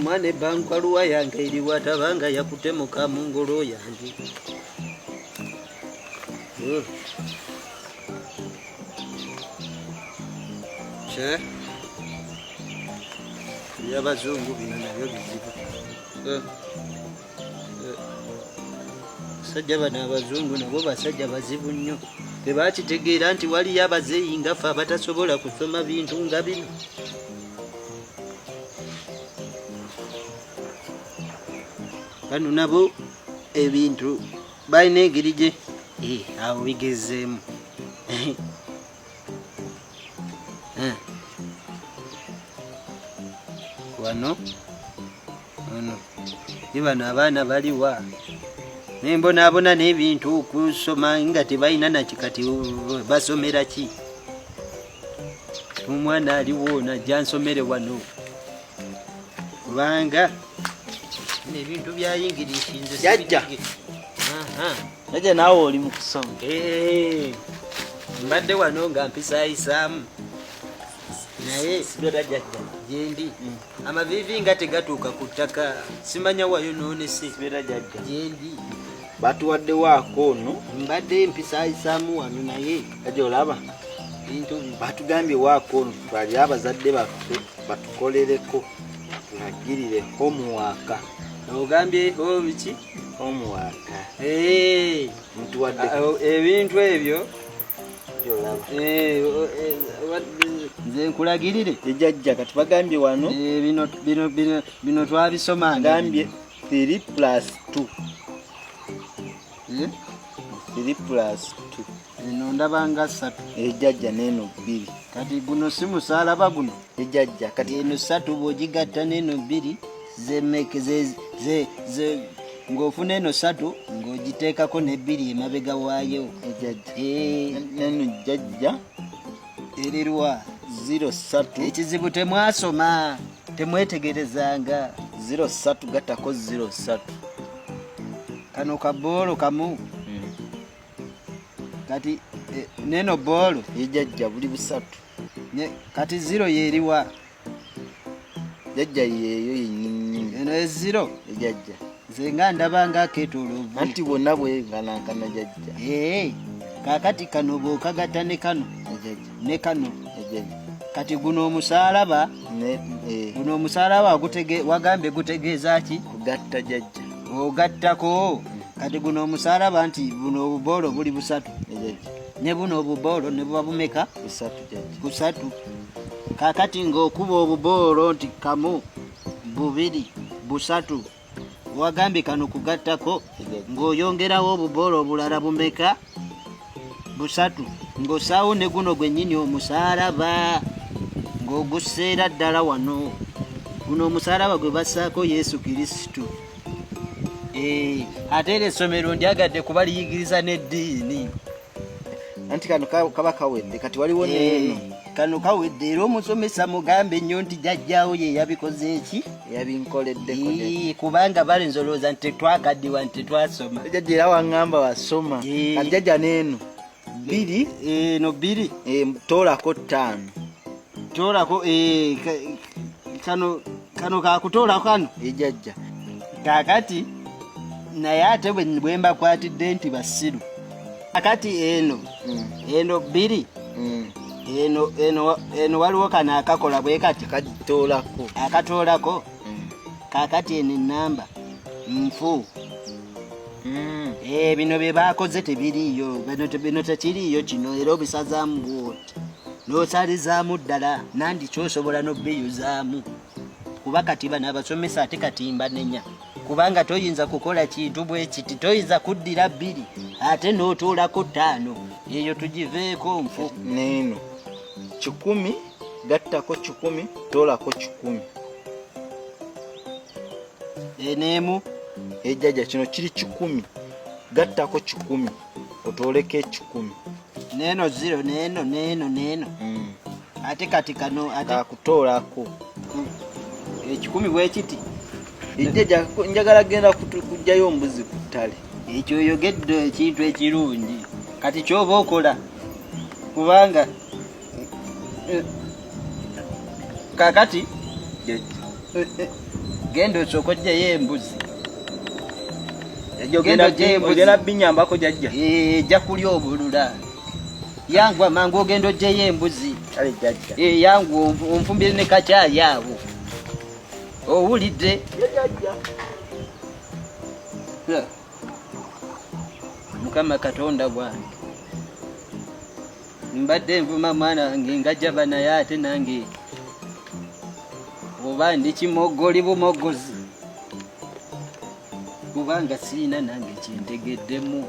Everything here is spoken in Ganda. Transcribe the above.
omwana ebbankwaluwa yange eri watabanga yakutemuka mu ngolo yange. By'abazungu bino nabyo bizibu. Basajja bano abazungu nabo basajja bazibu nnyo. Tebakitegeera nti waliyo abazeeyi nga ffe abatasobola kusoma bintu nga bino. Bano nabo ebintu balina engeri gye awo bigezeemu. Wano bano abaana baliwa nembonaabona n'ebintu okusoma nga tebalina nakikati basomera ki? Omwana aliwo najja nsomere wano kubanga nebintu byayingirishinze jajja naawe oli mu kusoma. Mbadde wano nga mpisaayisaamu naye gyendi amavivi nga tegatuuka ku ttaka simanya wayonoonese gyendi batuwaddewo akoono mbadde mpisaayisaamu wano naye ajja olaba batugambye waakoono twali abazadde baffe batukolereko tulagirire homework. Ogambye biki? Homework. Mutuwadde ebintu ebyo nze nkulagirire ejjajja kati bagambye wano bino twabisoma ngambye 3+2 3+2 eno ndabanga 3 ejjajja n'eno 2 kati guno si musaalaba guno ejjajja kati eno 3 bw'ogigatta n'eno 2 ng'ofuna eno 3 ng'ogiteekako ne2 emabega waayo ejjajja neno jjajja erirwa 0-3 ekizibu temwasoma temwetegerezanga 0-3 gattako 0-3 kano kaboolo kamu kati neno boolo ejjajja buli 3 kati 0 yeeriwa jjajja yeeyo yennyini eno 0 ejjajja nze nga ndabanga akeetooloovu anti bwonna bwenganankana jjajja kaakati kano bw'okagatta ne kano ne kano ejjajja kati guno omusaalaba guno omusaalaba wagambye gutegeeza ki? kugatta jjajja ogattako kati guno omusaalaba nti buno obuboolo buli 3 ne buno obuboolo ne buba bumeka 3 kaakati ng'okuba obuboolo nti kamu 2 3 wagambye kano kugattako ng'oyongerawo obuboolo obulala bumeka 3 ng'osaawo ne guno gwennyini omusaalaba ng'ogusseera ddala wano guno omusaalaba gwe bassaako Yesu Kristo. Ate era essomero ndyagadde kuba liyigiriza n'eddiini anti kano kaba kawedde kati waliwo neeno kano kawedde era omusomesa mugambe nnyo nti jjajjaawo ye yabikoze eki yabinkoleddeko kubanga balinza olowooza nti tetwakaddiwa nti tetwasoma jjajja era waŋŋamba wasoma kati jjajja neeno 2 eno 2 toolako 5 toolako kano kakutoolako kano ejjajja kaakati naye ate bwe mbakwatidde nti basiru akati eno 2 eno waliwo kano akakola bwe kati akatoolako kaakati eno enamba nfu bino bye baakoze tebiriiyo bino tekiriiyo kino era obisazaamu bwoti n'osalizaamu ddala nandi kyosobola n'obbiyuzaamu kuba kati bano abasomesa ate katimba nenya kubanga toyinza kukola kintu bwe kiti toyinza kuddira 2 ate n'otuulako 5 eyo tugiveeko nfu neeno 10 gattako 10 toolako 10 eneemu ejjajja kino kiri 10 gattako 10 otooleko 10 neeno 0 neeno ate kati kano kakutoolako 10 bwe kiti ejjajja njagala genda kujjayo ombuzi ku ttale ekyo oyogedde ekintu ekirungi kati kyoba okola kubanga kaakati gendo sokodde embuzi ogenda binyambako jajja ejja kulya obulula yangu amangu ogendo gyeyo embuzi kale jajja yangu onfumbire ne kacaayi awo owulidde mukama katonda bwange mbadde nvuma mwana wange ngajjaba naye ate nange oba ndi kimogoli bumogozi kubanga siina nange kyentegeddemu